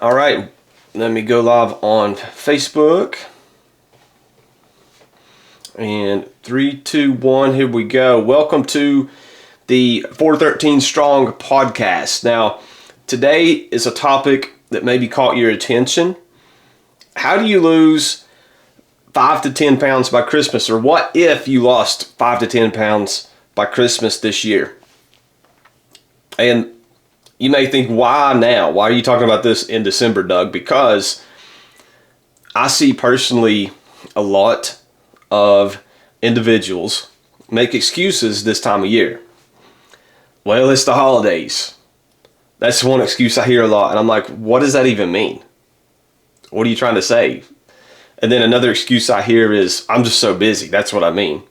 All right, let me go live on Facebook. And 3, 2, 1, here we go. Welcome to the 413 Strong podcast. Now, today is a topic that maybe caught your attention. How do you lose 5 to 10 pounds by Christmas? Or what if you lost 5 to 10 pounds by Christmas this year? And you may think, why now? Why are you talking about this in December, Doug? Because I see personally a lot of individuals make excuses this time of year. Well, it's the holidays. That's one excuse I hear a lot. And I'm like, what does that even mean? What are you trying to say? And then another excuse I hear is, I'm just so busy. That's what I mean.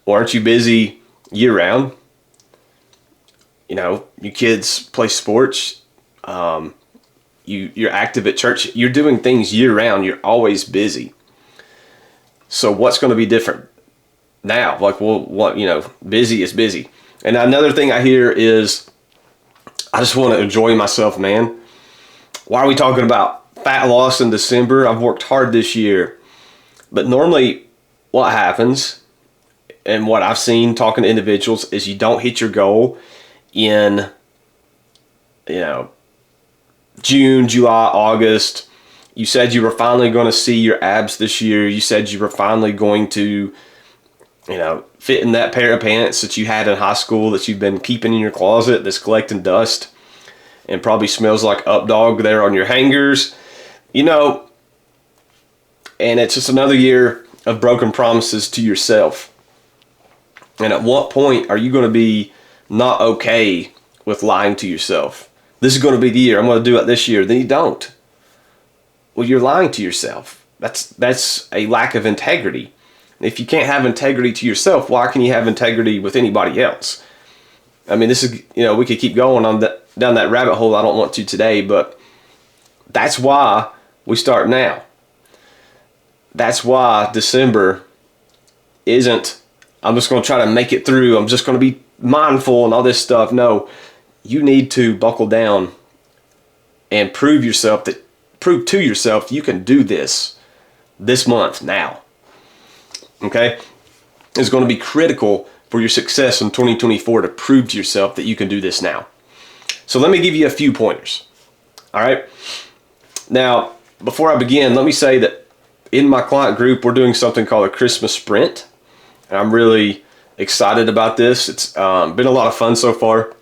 Well, aren't you busy year round? You know, you kids play sports. You're active at church. You're doing things year round. You're always busy. So what's going to be different now? Like, well, what, busy is busy. And another thing I hear is, I just want to enjoy myself, man. Why are we talking about fat loss in December? I've worked hard this year. But normally what happens, and what I've seen talking to individuals, is you don't hit your goal in, June, July, August. You said you were finally going to see your abs this year. You said you were finally going to, fit in that pair of pants that you had in high school that you've been keeping in your closet that's collecting dust and probably smells like up dog there on your hangers. And it's just another year of broken promises to yourself. And at what point are you going to be not okay with lying to yourself? This is going to be the year. I'm going to do it this year. Then you don't. Well, you're lying to yourself. That's a lack of integrity. If you can't have integrity to yourself, why can you have integrity with anybody else? I mean, this is, we could keep going on down that rabbit hole. I don't want to today, but that's why we start now. That's why December isn't, I'm just going to try to make it through. I'm just going to be mindful and all this stuff. No, you need to buckle down and prove to yourself you can do this month now. Okay? It's going to be critical for your success in 2024 to prove to yourself that you can do this now. So let me give you a few pointers. All right? Now, before I begin, let me say that in my client group, we're doing something called a Christmas Sprint. And I'm really excited about this. It's been a lot of fun so far.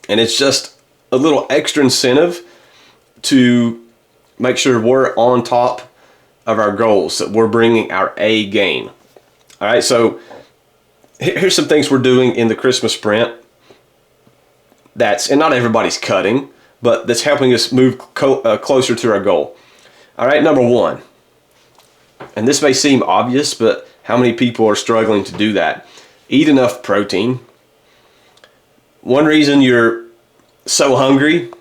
And it's just a little extra incentive to make sure we're on top of our goals, that we're bringing our A game. All right, so here's some things we're doing in the Christmas Sprint and not everybody's cutting, but that's helping us move closer to our goal. All right, number 1, and this may seem obvious, but how many people are struggling to do that? Eat enough protein. One reason you're so hungry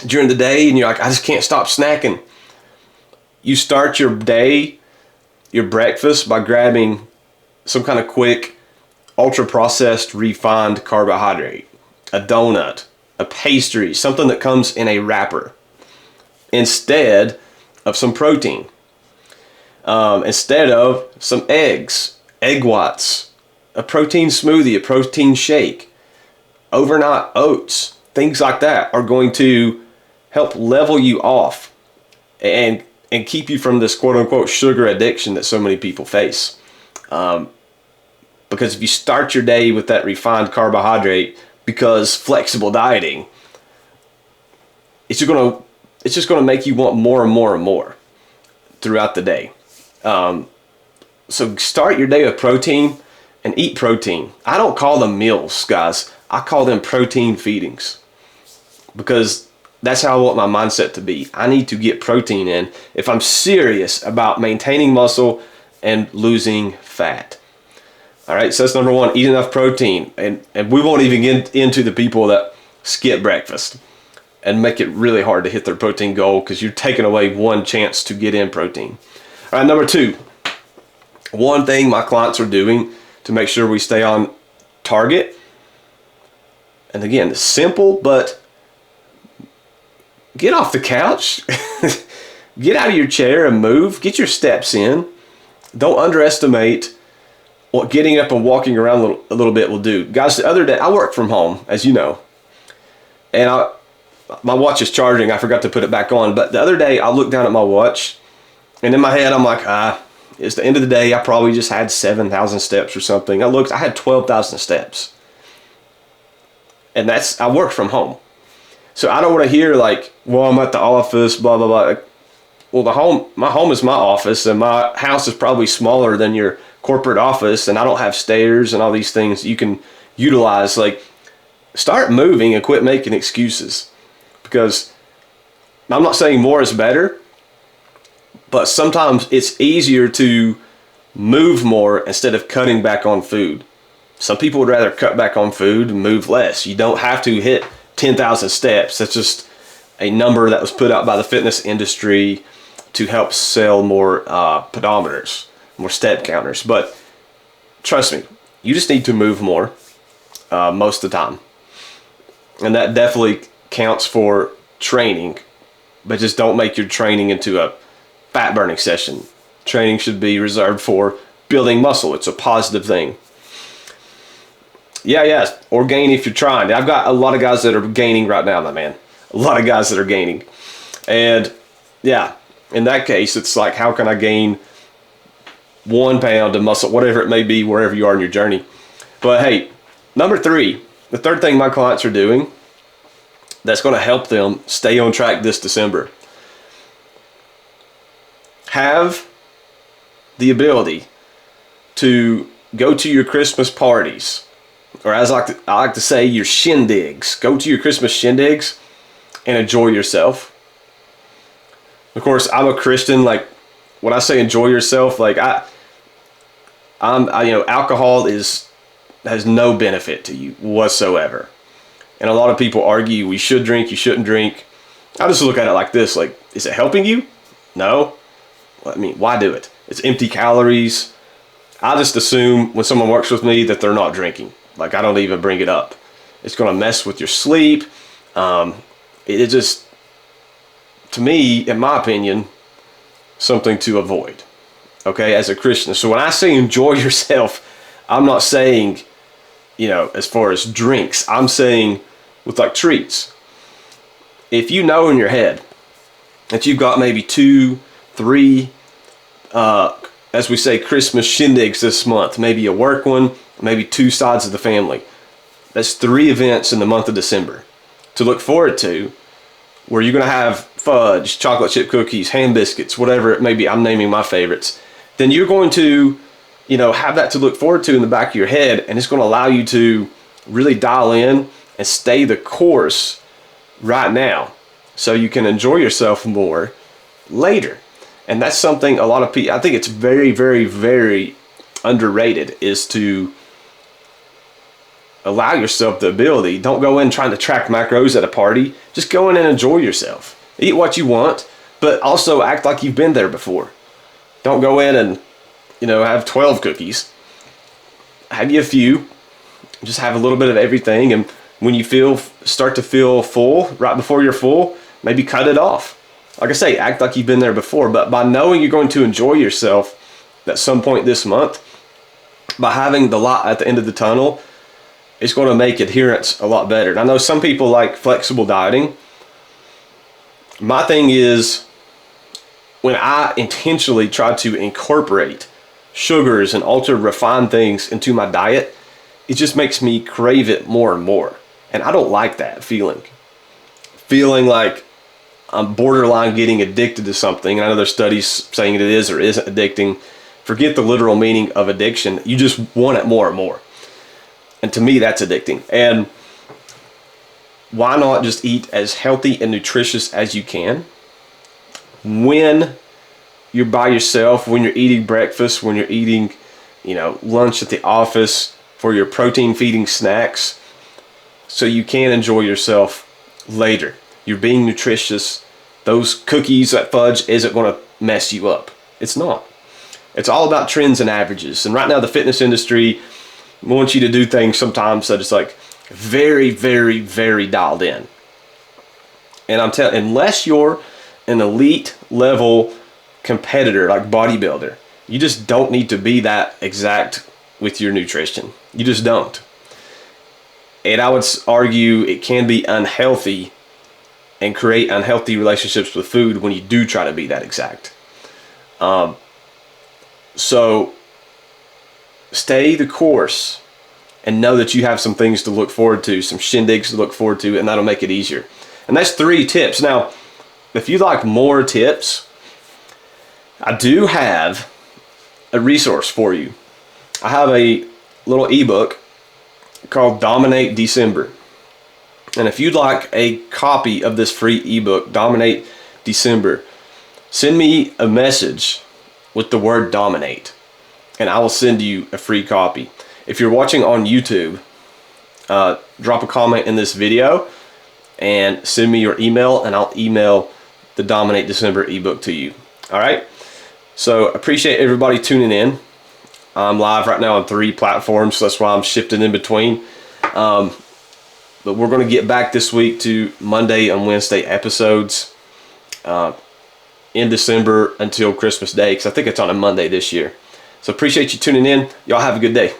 during the day and you're like, I just can't stop snacking. You start your day, your breakfast, by grabbing some kind of quick, ultra-processed, refined carbohydrate, a donut, a pastry, something that comes in a wrapper, instead of some protein, instead of some eggs, egg whites, a protein smoothie, a protein shake, overnight oats, things like that are going to help level you off and keep you from this quote-unquote sugar addiction that so many people face. Because if you start your day with that refined carbohydrate, because flexible dieting, it's just going to make you want more and more and more throughout the day. So start your day with protein and eat protein. I don't call them meals, guys. I call them protein feedings, because that's how I want my mindset to be. I need to get protein in if I'm serious about maintaining muscle and losing fat. All right, so that's number 1, eat enough protein. And we won't even get into the people that skip breakfast and make it really hard to hit their protein goal, because you're taking away one chance to get in protein. All right, number 2, one thing my clients are doing to make sure we stay on target, and again, simple but get off the couch, get out of your chair and move, get your steps in. Don't underestimate what getting up and walking around a little bit will do. Guys, the other day, I work from home, as you know, and my watch is charging. I forgot to put it back on, but the other day I looked down at my watch, and in my head I'm like, it's the end of the day. I probably just had 7,000 steps or something. I had 12,000 steps. And I work from home. So I don't want to hear like, well, I'm at the office, blah, blah, blah. Well, my home is my office, and my house is probably smaller than your corporate office, and I don't have stairs and all these things you can utilize. Like, start moving and quit making excuses, because I'm not saying more is better, but sometimes it's easier to move more instead of cutting back on food. Some people would rather cut back on food and move less. You don't have to hit 10,000 steps. That's just a number that was put out by the fitness industry to help sell more pedometers, more step counters. But trust me, you just need to move more most of the time. And that definitely counts for training, but just don't make your training into a fat burning session. Training should be reserved for building muscle. It's a positive thing. Yeah, or gain if you're trying. I've got a lot of guys that are gaining right now, my man. A lot of guys that are gaining. And yeah, in that case, it's like, how can I gain 1 pound of muscle, whatever it may be, wherever you are in your journey. But hey, number 3, the third thing my clients are doing that's going to help them stay on track this December. Have the ability to go to your Christmas parties, or as I like to say, your shindigs. Go to your Christmas shindigs and enjoy yourself. Of course, I'm a Christian. Like, when I say enjoy yourself, like alcohol has no benefit to you whatsoever. And a lot of people argue we should drink, you shouldn't drink. I just look at it like this: like, is it helping you? No. I mean, why do it? It's empty calories. I just assume when someone works with me that they're not drinking. Like, I don't even bring it up. It's going to mess with your sleep. It just, to me, in my opinion, something to avoid. Okay, as a Christian. So when I say enjoy yourself, I'm not saying, as far as drinks. I'm saying with like treats. If you know in your head that you've got maybe 2, 3, as we say, Christmas shindigs this month, maybe a work one, maybe 2 sides of the family. That's 3 events in the month of December to look forward to, where you're going to have fudge, chocolate chip cookies, ham biscuits, whatever it may be. I'm naming my favorites. Then you're going to, have that to look forward to in the back of your head, and it's going to allow you to really dial in and stay the course right now, so you can enjoy yourself more later. And that's something a lot of people, I think it's very, very, very underrated, is to allow yourself the ability. Don't go in trying to track macros at a party. Just go in and enjoy yourself. Eat what you want, but also act like you've been there before. Don't go in and, have 12 cookies. Have you a few. Just have a little bit of everything. And when you start to feel full, right before you're full, maybe cut it off. Like I say, act like you've been there before. But by knowing you're going to enjoy yourself at some point this month, by having the light at the end of the tunnel, it's going to make adherence a lot better. And I know some people like flexible dieting. My thing is, when I intentionally try to incorporate sugars and ultra refined things into my diet, it just makes me crave it more and more. And I don't like that feeling. Feeling like I'm borderline getting addicted to something. And I know there's studies saying it is or isn't addicting. Forget the literal meaning of addiction. You just want it more and more. And to me, that's addicting. And why not just eat as healthy and nutritious as you can when you're by yourself, when you're eating breakfast, when you're eating, lunch at the office, for your protein feeding snacks, so you can enjoy yourself later. You're being nutritious. Those cookies, that fudge isn't going to mess you up. It's not. It's all about trends and averages. And right now the fitness industry wants you to do things sometimes that it's like very, very, very dialed in. And I'm telling, unless you're an elite level competitor like bodybuilder, you just don't need to be that exact with your nutrition. You just don't. And I would argue it can be unhealthy and create unhealthy relationships with food when you do try to be that exact. So stay the course and know that you have some things to look forward to, some shindigs to look forward to, and that'll make it easier. And that's 3 tips. Now, if you'd like more tips, I do have a resource for you. I have a little ebook called Dominate December. And if you'd like a copy of this free ebook, Dominate December, send me a message with the word dominate, and I will send you a free copy. If you're watching on YouTube, drop a comment in this video and send me your email, and I'll email the Dominate December ebook to you. All right? So appreciate everybody tuning in. I'm live right now on 3 platforms, so that's why I'm shifting in between. But we're going to get back this week to Monday and Wednesday episodes in December until Christmas Day, because I think it's on a Monday this year. So appreciate you tuning in. Y'all have a good day.